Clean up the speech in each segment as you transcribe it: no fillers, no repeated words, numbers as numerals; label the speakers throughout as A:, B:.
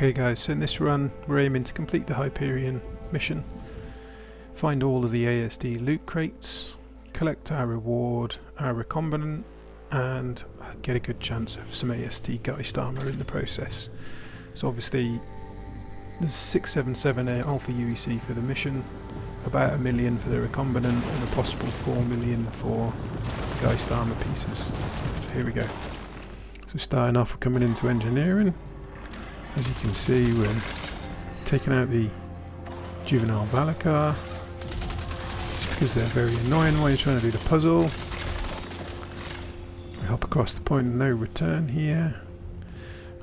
A: Okay guys, so in this run we're aiming to complete the Hyperion mission, find all of the ASD loot crates, collect our reward, our recombinant, and get a good chance of some ASD Geist armor in the process. So obviously there's 677 Alpha UEC for the mission, about 1 million for the recombinant, and a possible 4 million for Geist armor pieces. So here we go. So starting off, we're coming into engineering. As you can see, we're taking out the juvenile Valacar, just because they're very annoying while you're trying to do the puzzle. We hop across the point of no return here.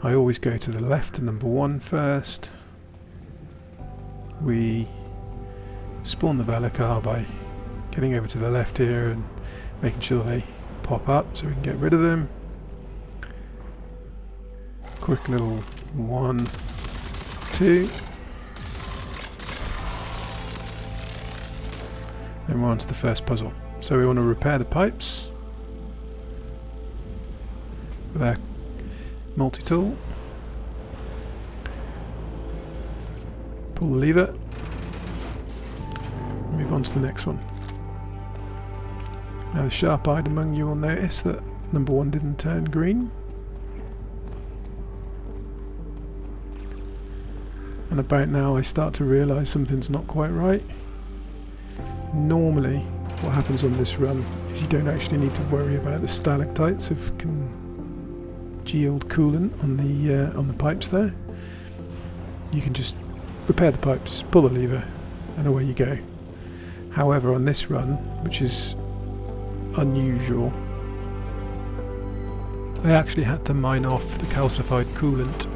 A: I always go to the left to number 1 first. We spawn the Valacar by getting over to the left here and making sure they pop up so we can get rid of them. Quick little 1, 2. Then we're on to the first puzzle. So we want to repair the pipes with our multi-tool. Pull the lever. Move on to the next one. Now the sharp-eyed among you will notice that number 1 didn't turn green. And about now I start to realise something's not quite right. Normally what happens on this run is you don't actually need to worry about the stalactites of congealed coolant on the pipes there. You can just repair the pipes, pull the lever, and away you go. However, on this run, which is unusual, I actually had to mine off the calcified coolant.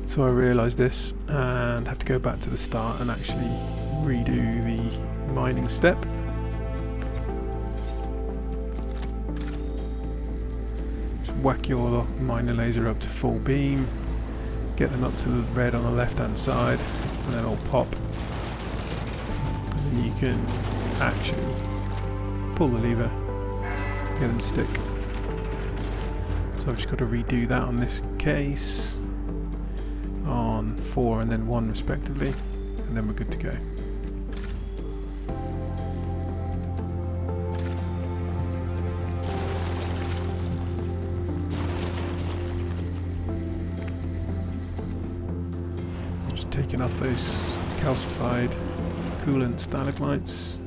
A: So I realised this and have to go back to the start and actually redo the mining step. Just whack your miner laser up to full beam, get them up to the red on the left hand side, and then it'll pop. And then you can actually pull the lever, get them stick. So I've just got to redo that on this case. On 4 and then 1 respectively, and then we're good to go. Just taking off those calcified coolant stalagmites.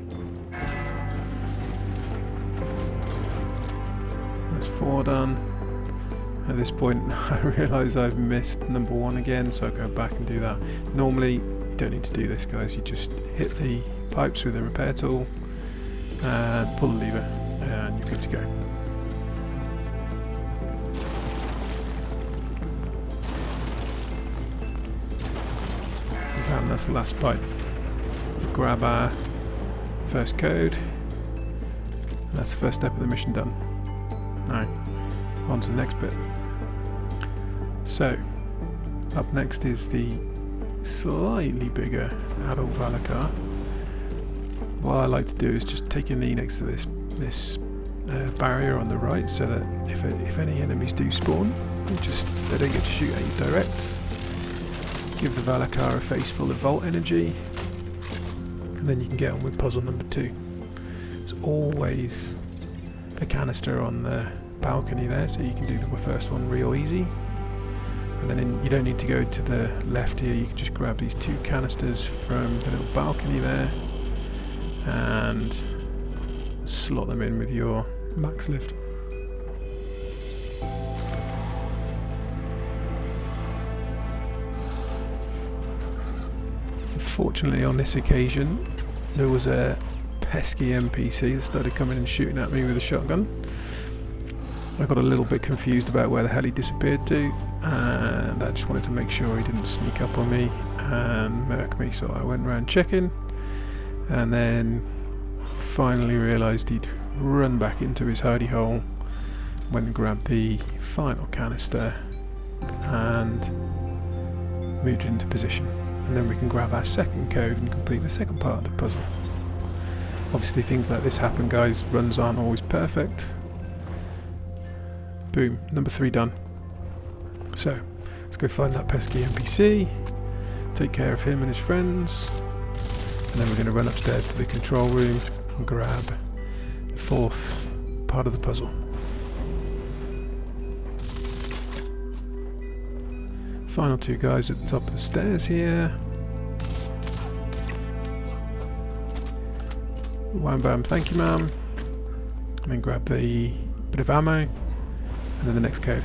A: That's 4 done. At this point I realise I've missed number 1 again, so I'll go back and do that. Normally you don't need to do this, guys, you just hit the pipes with a repair tool and pull the lever and you're good to go. And that's the last pipe. We'll grab our first code, and that's the first step of the mission done. Now, on to the next bit. So, up next is the slightly bigger adult Valacar. What I like to do is just take a knee next to this barrier on the right, so that if any enemies do spawn, they don't get to shoot at you direct. Give the Valacar a face full of Volt energy, and then you can get on with puzzle number 2. There's always a canister on the balcony there, so you can do the first one real easy. And then you don't need to go to the left here, you can just grab these 2 canisters from the little balcony there and slot them in with your max lift. Unfortunately on this occasion there was a pesky NPC that started coming and shooting at me with a shotgun. I got a little bit confused about where the hell he disappeared to, and I just wanted to make sure he didn't sneak up on me and murk me, so I went around checking, and then finally realised he'd run back into his hidey hole, went and grabbed the final canister and moved it into position, and then we can grab our second code and complete the second part of the puzzle. Obviously things like this happen, guys, runs aren't always perfect. Boom, number 3 done. So, let's go find that pesky NPC, take care of him and his friends, and then we're going to run upstairs to the control room and grab the 4th part of the puzzle. Final 2 guys at the top of the stairs here. Wham bam, thank you ma'am. And then grab the bit of ammo, and then the next code.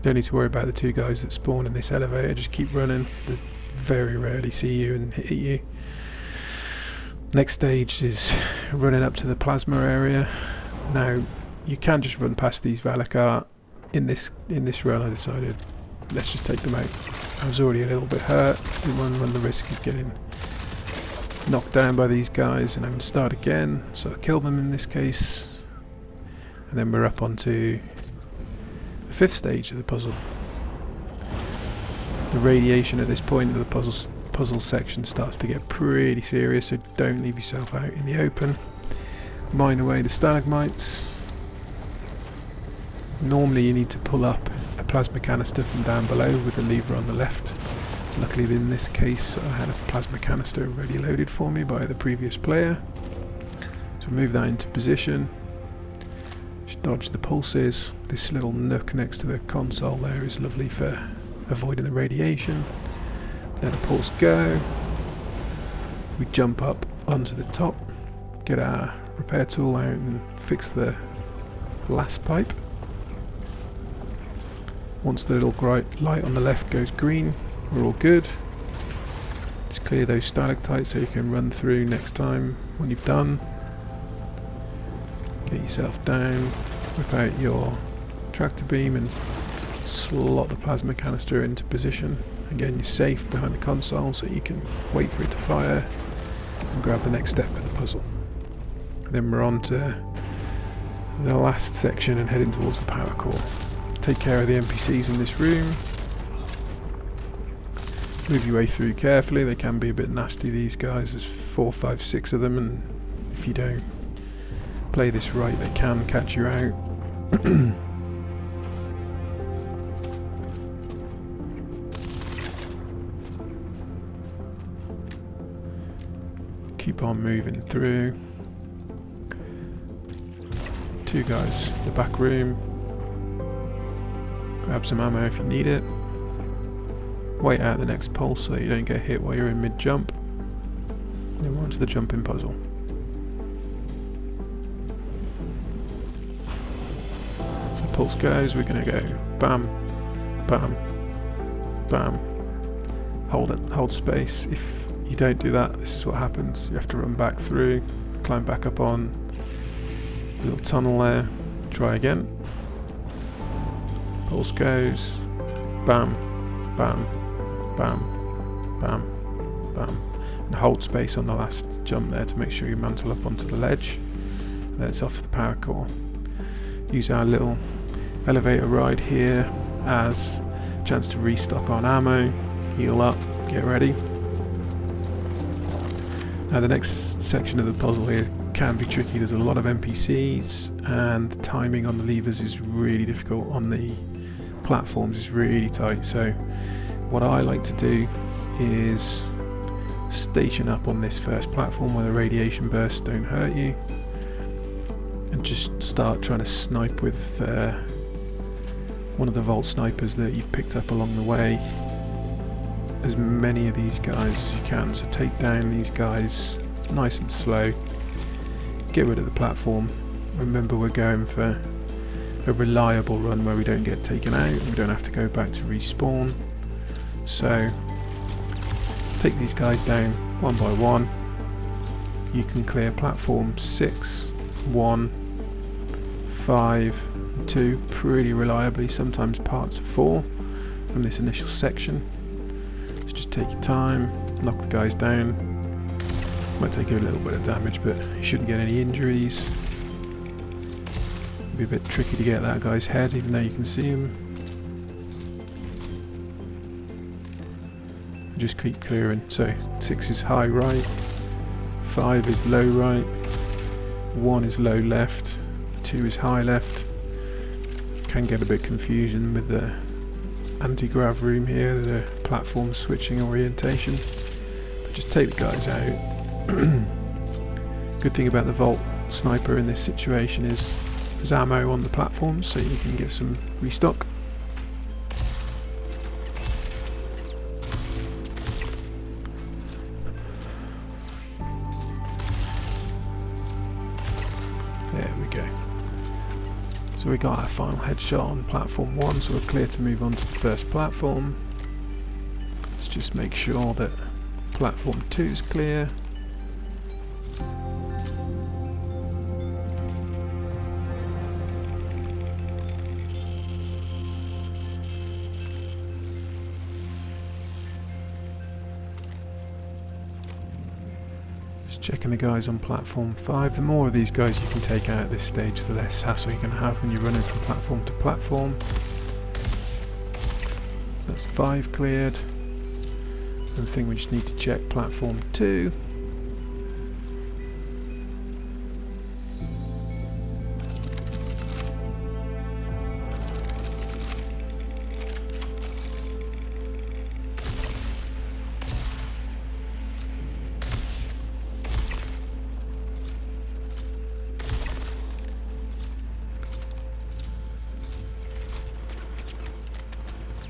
A: Don't need to worry about the 2 guys that spawn in this elevator, just keep running. They very rarely see you and hit you. Next stage is running up to the plasma area. Now you can just run past these Valakar. In this run I decided let's just take them out. I was already a little bit hurt, didn't want to run the risk of getting knocked down by these guys and having to start again, so I killed them in this case. And then we're up onto the 5th stage of the puzzle. The radiation at this point of the puzzle section starts to get pretty serious, so don't leave yourself out in the open. Mine away the stalagmites. Normally you need to pull up a plasma canister from down below with the lever on the left. Luckily in this case I had a plasma canister already loaded for me by the previous player. So move that into position. Just dodge the pulses. This little nook next to the console there is lovely for avoiding the radiation. Let the pulse go. We jump up onto the top, get our repair tool out and fix the last pipe. Once the little light on the left goes green, we're all good. Just clear those stalactites so you can run through next time when you've done. Get yourself down, whip out your tractor beam and slot the plasma canister into position. Again, you're safe behind the console so you can wait for it to fire and grab the next step of the puzzle. Then we're on to the last section and heading towards the power core. Take care of the NPCs in this room. Move your way through carefully, they can be a bit nasty, these guys. There's 4, 5, 6 of them, and if you don't play this right they can catch you out. Keep on moving through. 2 guys in the back room. Grab some ammo if you need it. Wait out the next pulse so you don't get hit while you're in mid-jump. Then we're on to the jumping puzzle. So pulse goes, we're going to go bam, bam, bam. Hold space. If you don't do that, this is what happens. You have to run back through, climb back up on the little tunnel there, try again. Pulse goes, bam, bam, bam, bam, bam. And hold space on the last jump there to make sure you mantle up onto the ledge. Then it's off to the power core. Use our little elevator ride here as a chance to restock on ammo, heal up, get ready. Now the next section of the puzzle here can be tricky. There's a lot of NPCs and the timing on the levers is really difficult. On the platforms is really tight, so what I like to do is station up on this first platform where the radiation bursts don't hurt you and just start trying to snipe with one of the Volt snipers that you've picked up along the way. As many of these guys as you can, so take down these guys nice and slow, get rid of the platform. Remember, we're going for a reliable run where we don't get taken out, we don't have to go back to respawn. So take these guys down one by one. You can clear platform 6, 1, 5, and 2 pretty reliably, sometimes parts of 4 from this initial section. So just take your time, knock the guys down. Might take you a little bit of damage, but you shouldn't get any injuries. It'll be a bit tricky to get that guy's head, even though you can see him. Just keep clearing. So 6 is high right, 5 is low right, 1 is low left, 2 is high left. Can get a bit confusion with the anti-grav room here, the platform switching orientation. But just take the guys out. Good thing about the Vault Sniper in this situation is there's ammo on the platform, so you can get some restock. There we go. So we got our final headshot on platform 1, so we're clear to move on to the first platform. Let's just make sure that platform 2 is clear. Checking the guys on platform 5. The more of these guys you can take out at this stage, the less hassle you're going to have when you're running from platform to platform. That's 5 cleared. And the thing we just need to check platform 2.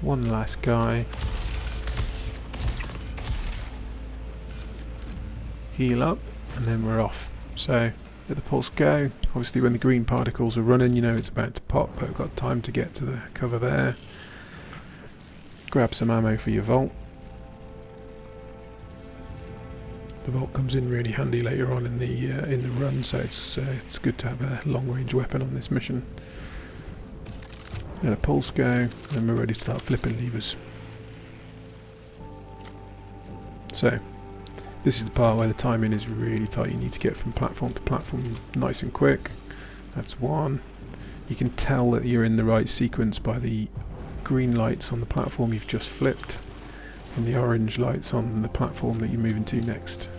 A: One last guy. Heal up, and then we're off. So let the pulse go. Obviously when the green particles are running, you know it's about to pop, but we've got time to get to the cover there. Grab some ammo for your Vault. The Vault comes in really handy later on in the run, so it's good to have a long-range weapon on this mission. Let a pulse go, and we're ready to start flipping levers. So, this is the part where the timing is really tight. You need to get from platform to platform nice and quick. That's 1. You can tell that you're in the right sequence by the green lights on the platform you've just flipped, and the orange lights on the platform that you're moving to next.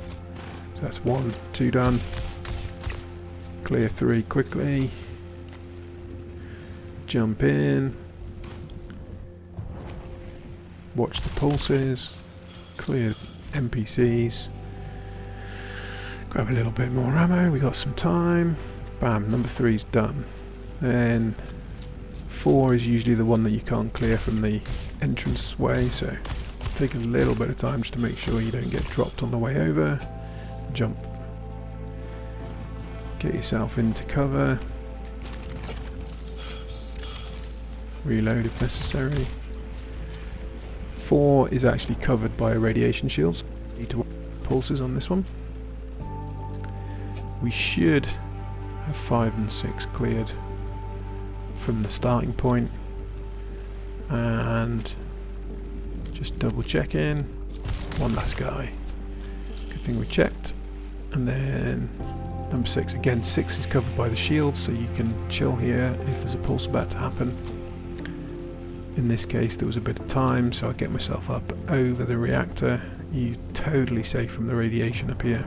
A: So that's 1, 2 done. Clear 3 quickly. Jump in, watch the pulses, clear NPCs, grab a little bit more ammo, we got some time, bam, number 3's done. Then 4 is usually the one that you can't clear from the entrance way, so take a little bit of time just to make sure you don't get dropped on the way over. Jump, get yourself into cover. Reload if necessary. 4 is actually covered by a radiation shield. Need to watch pulses on this one. We should have 5 and 6 cleared from the starting point. And just double check in. One last guy. Good thing we checked. And then number 6 again. 6 is covered by the shield, so you can chill here if there's a pulse about to happen. In this case there was a bit of time, so I get myself up over the reactor. You're totally safe from the radiation up here.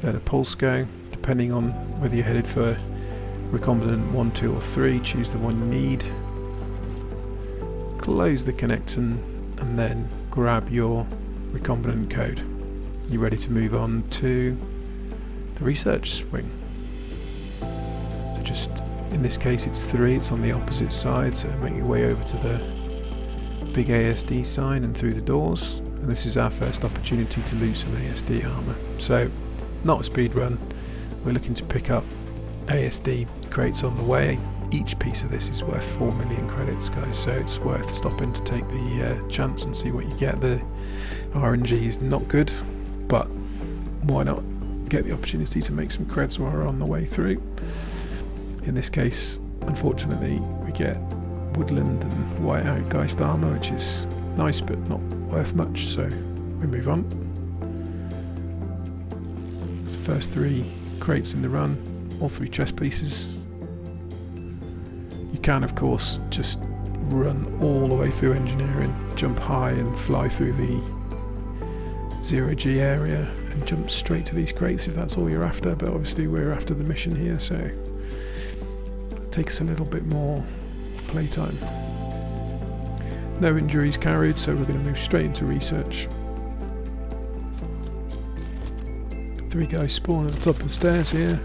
A: Let a pulse go, depending on whether you're headed for recombinant 1, 2 or 3, choose the one you need. Close the connection and then grab your recombinant code. You're ready to move on to the research wing. So just in this case it's 3, it's on the opposite side, so make your way over to the big ASD sign and through the doors. And this is our first opportunity to loot some ASD armour. So, not a speed run, we're looking to pick up ASD crates on the way. Each piece of this is worth 4 million credits, guys, so it's worth stopping to take the chance and see what you get. The RNG is not good, but why not get the opportunity to make some creds while we're on the way through. In this case, unfortunately, we get woodland and whiteout Geist armour, which is nice but not worth much, so we move on. It's the first 3 crates in the run, all 3 chest pieces. You can, of course, just run all the way through engineering, jump high and fly through the 0G area and jump straight to these crates if that's all you're after, but obviously we're after the mission here, so it takes a little bit more playtime. No injuries carried, so we're going to move straight into research. 3 guys spawn at the top of the stairs here.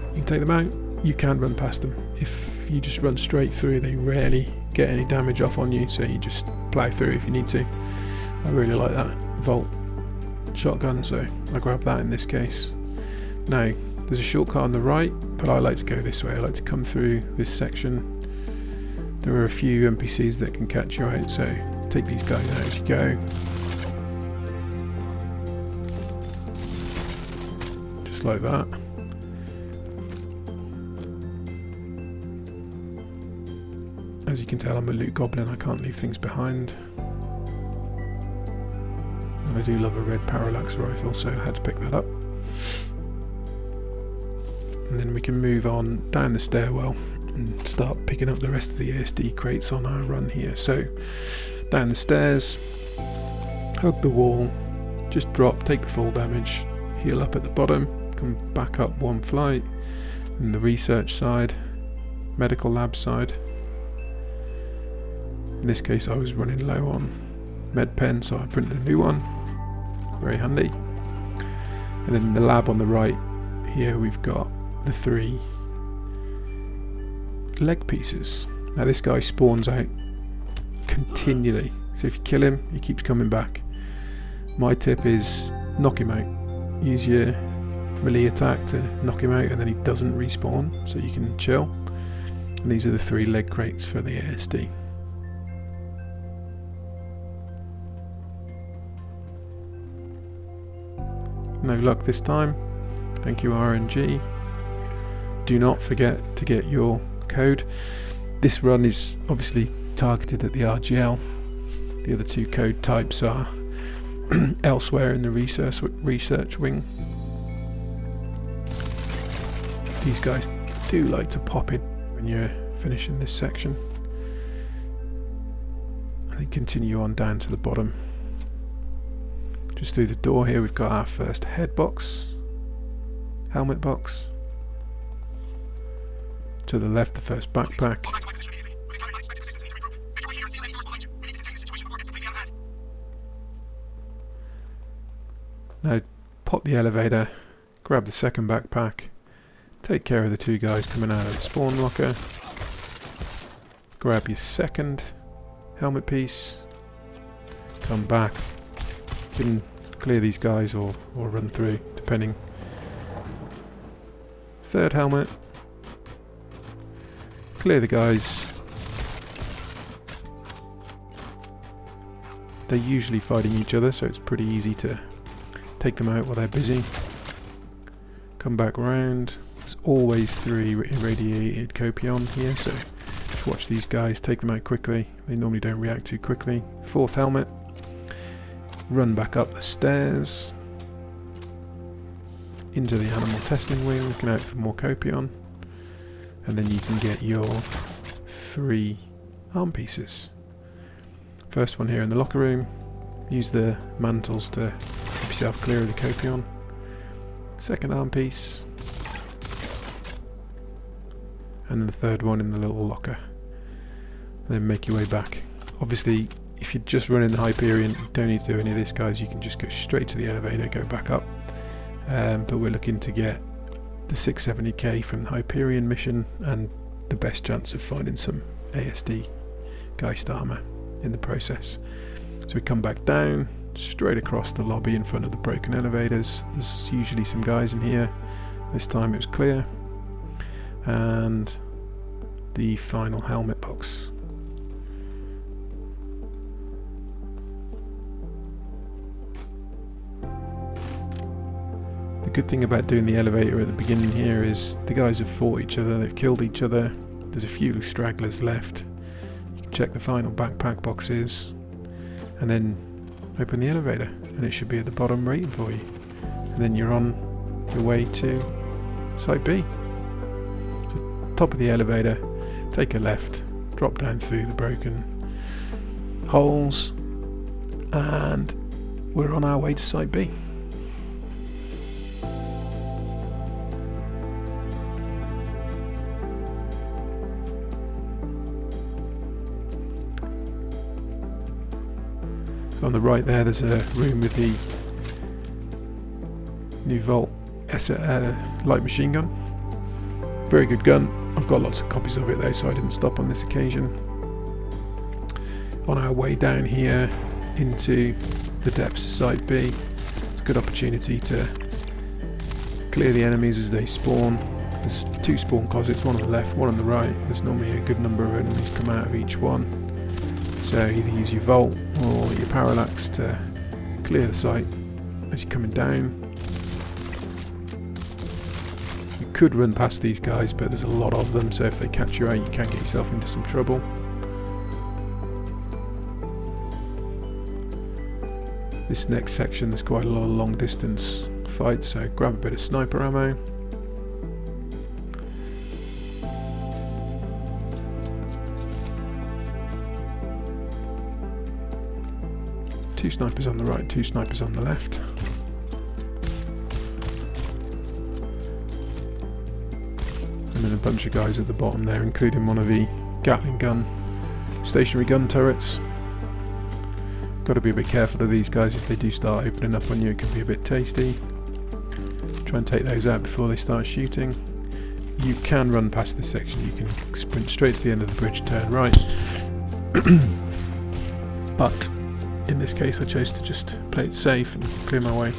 A: You can take them out, you can run past them. If you just run straight through, they rarely get any damage off on you, so you just plough through if you need to. I really like that Volt shotgun, so I grab that in this case. Now, there's a shortcut on the right, but I like to go this way. I like to come through this section. There are a few NPCs that can catch you out, so take these guys out as you go. Just like that. As you can tell, I'm a loot goblin, I can't leave things behind. And I do love a red parallax rifle, so I had to pick that up. And then we can move on down the stairwell and start picking up the rest of the ASD crates on our run here. So, down the stairs, hug the wall, just drop, take the full damage, heal up at the bottom, come back up 1 flight, and the research side, medical lab side. In this case I was running low on med pen, so I printed a new one, very handy. And then in the lab on the right here we've got the 3 leg pieces. Now this guy spawns out continually, so if you kill him he keeps coming back. My tip is knock him out, use your melee attack to knock him out and then he doesn't respawn, so you can chill. And these are the 3 leg crates for the ASD. No luck this time, thank you RNG. Do not forget to get your code. This run is obviously targeted at the RGL. The other 2 code types are elsewhere in the research wing. These guys do like to pop in when you're finishing this section. And they continue on down to the bottom. Just through the door here we've got our first head box, helmet box. To the left the first backpack. Now pop the elevator, grab the second backpack, take care of the 2 guys coming out of the spawn locker, grab your second helmet piece, come back. You can clear these guys or run through, depending. Third helmet, clear the guys. They're usually fighting each other, so it's pretty easy to take them out while they're busy. Come back round. There's always 3 irradiated copion here, so just watch these guys, take them out quickly. They normally don't react too quickly. 4th helmet. Run back up the stairs into the animal testing wing, looking out for more copion, and then you can get your 3 arm pieces. First one here in the locker room, use the mantles to keep yourself clear of the copion. Second arm piece, and then the 3rd one in the little locker. And then make your way back. Obviously if you're just running the Hyperion, you don't need to do any of this, guys. You can just go straight to the elevator, go back up. But we're looking to get the 670k from the Hyperion mission and the best chance of finding some ASD Geist armor in the process. So we come back down, straight across the lobby in front of the broken elevators. There's usually some guys in here. This time it was clear. And the final helmet box. The good thing about doing the elevator at the beginning here is the guys have fought each other, they've killed each other, there's a few stragglers left. You can check the final backpack boxes and then open the elevator and it should be at the bottom waiting for you. And then you're on your way to Site B. So top of the elevator, take a left, drop down through the broken holes and we're on our way to Site B. So on the right there's a room with the new Volt light machine gun. Very good gun. I've got lots of copies of it though, so I didn't stop on this occasion. On our way down here into the depths of Site B, it's a good opportunity to clear the enemies as they spawn. There's 2 spawn closets, one on the left, one on the right. There's normally a good number of enemies come out of each one. So either use your Volt or your Parallax to clear the site as you're coming down. You could run past these guys, but there's a lot of them, so if they catch you out you can get yourself into some trouble. This next section there's quite a lot of long distance fights, so grab a bit of sniper ammo. Two snipers on the right, 2 snipers on the left. And then a bunch of guys at the bottom there, including one of the Gatling gun, stationary gun turrets. Got to be a bit careful of these guys. If they do start opening up on you, it can be a bit tasty. Try and take those out before they start shooting. You can run past this section, you can sprint straight to the end of the bridge, turn right. But in this case I chose to just play it safe and clear my way.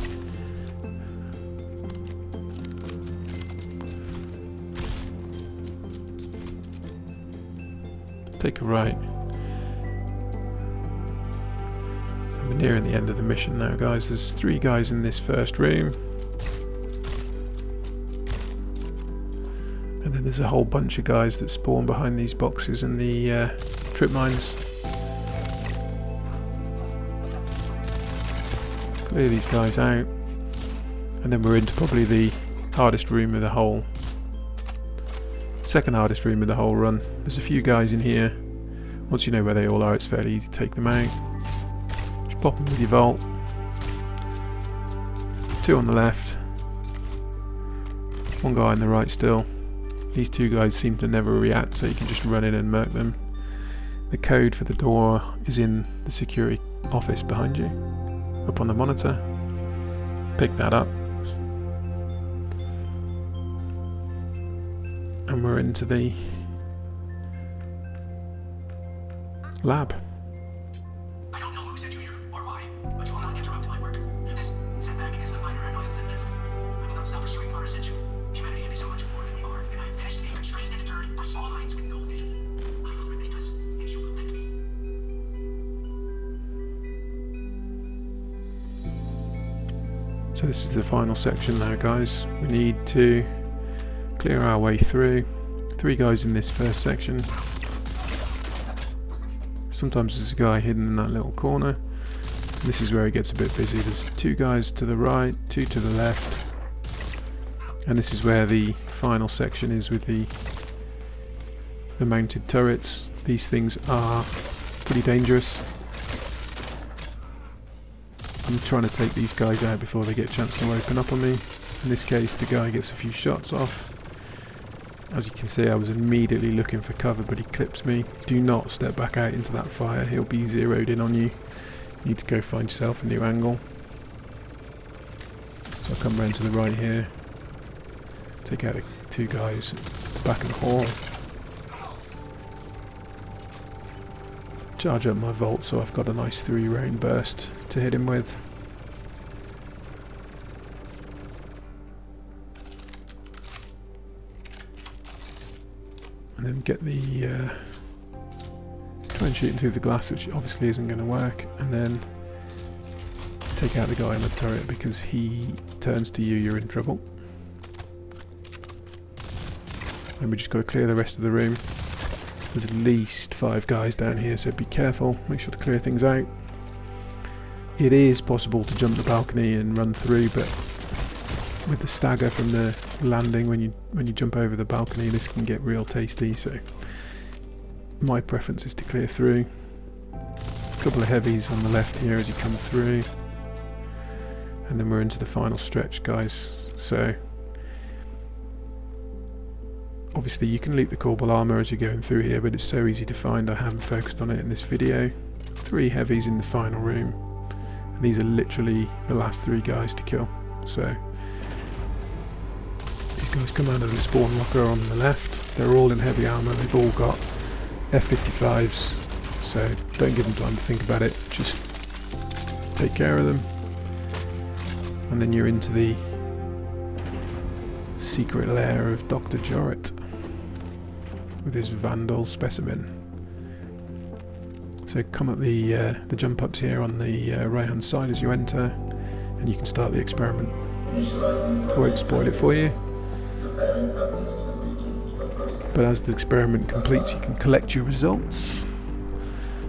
A: Take a right. And we're nearing the end of the mission now, guys. There's 3 guys in this first room. And then there's a whole bunch of guys that spawn behind these boxes and the trip mines. Clear these guys out, and then we're into probably the hardest room of the whole, second hardest room of the whole run. There's a few guys in here. Once you know where they all are, it's fairly easy to take them out. Just pop them with your Volt. 2 on the left, 1 guy on the right still. These 2 guys seem to never react, so you can just run in and murk them. The code for the door is in the security office behind you, up on the monitor. Pick that up. And we're into the lab.
B: I don't know who sent you here or why, but you will not interrupt my work. This setback is a minor annoyance at best. I will not stop pursuing our ascension. Humanity is so much more than we are, and I am destined to be constrained and deterred by small minds with no vision. I will remain us, and you will thank me.
A: So this is the final section now, guys. We need to clear our way through. 3 guys in this first section. Sometimes there's a guy hidden in that little corner. This is where it gets a bit busy. There's 2 guys to the right, 2 to the left. And this is where the final section is with the mounted turrets. These things are pretty dangerous. I'm trying to take these guys out before they get a chance to open up on me. In this case, the guy gets a few shots off. As you can see, I was immediately looking for cover, but he clips me. Do not step back out into that fire. He'll be zeroed in on you. You need to go find yourself a new angle. So I'll come round to the right here. Take out the 2 guys at the back of the hall. Charge up my Volt so I've got a nice 3-round burst to hit him with. And then get the try and shoot him through the glass, which obviously isn't going to work, and then take out the guy in the turret, because he turns to you, you're in trouble. And we just got to clear the rest of the room. There's at least 5 guys down here, so be careful, make sure to clear things out. It is possible to jump the balcony and run through, but with the stagger from the landing when you jump over the balcony, this can get real tasty, so my preference is to clear through. A couple of heavies on the left here as you come through, and then we're into the final stretch, guys. So obviously you can loot the Corbel armour as you're going through here, but it's so easy to find I haven't focused on it in this video. 3 heavies in the final room. These are literally the last 3 guys to kill. So these guys come out of the spawn locker on the left. They're all in heavy armour. They've all got F-55s. So don't give them time to think about it. Just take care of them. And then you're into the secret lair of Dr. Jorrit with his Vandal specimen. So come up the jump ups here on the right hand side as you enter, and you can start the experiment. I won't spoil it for you, but as the experiment completes you can collect your results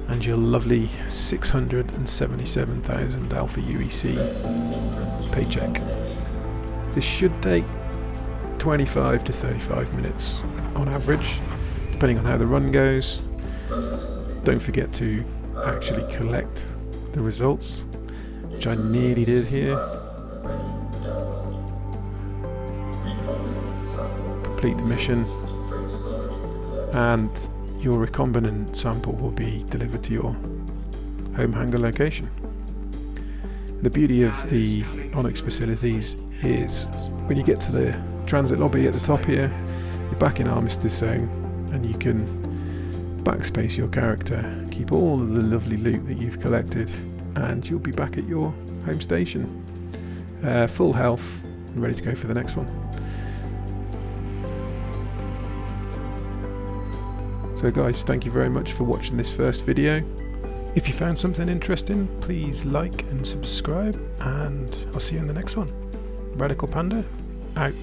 A: and your lovely 677,000 Alpha UEC paycheck. This should take 25 to 35 minutes on average, depending on how the run goes. Don't forget to actually collect the results, which I nearly did here. Complete the mission, and your recombinant sample will be delivered to your home hangar location. The beauty of the Onyx facilities is when you get to the transit lobby at the top here, you're back in Armistice Zone, and you can backspace your character, keep all of the lovely loot that you've collected, and you'll be back at your home station, full health and ready to go for the next one. So guys, thank you very much for watching this first video. If you found something interesting, please like and subscribe, and I'll see you in the next one. Radical Panda, out.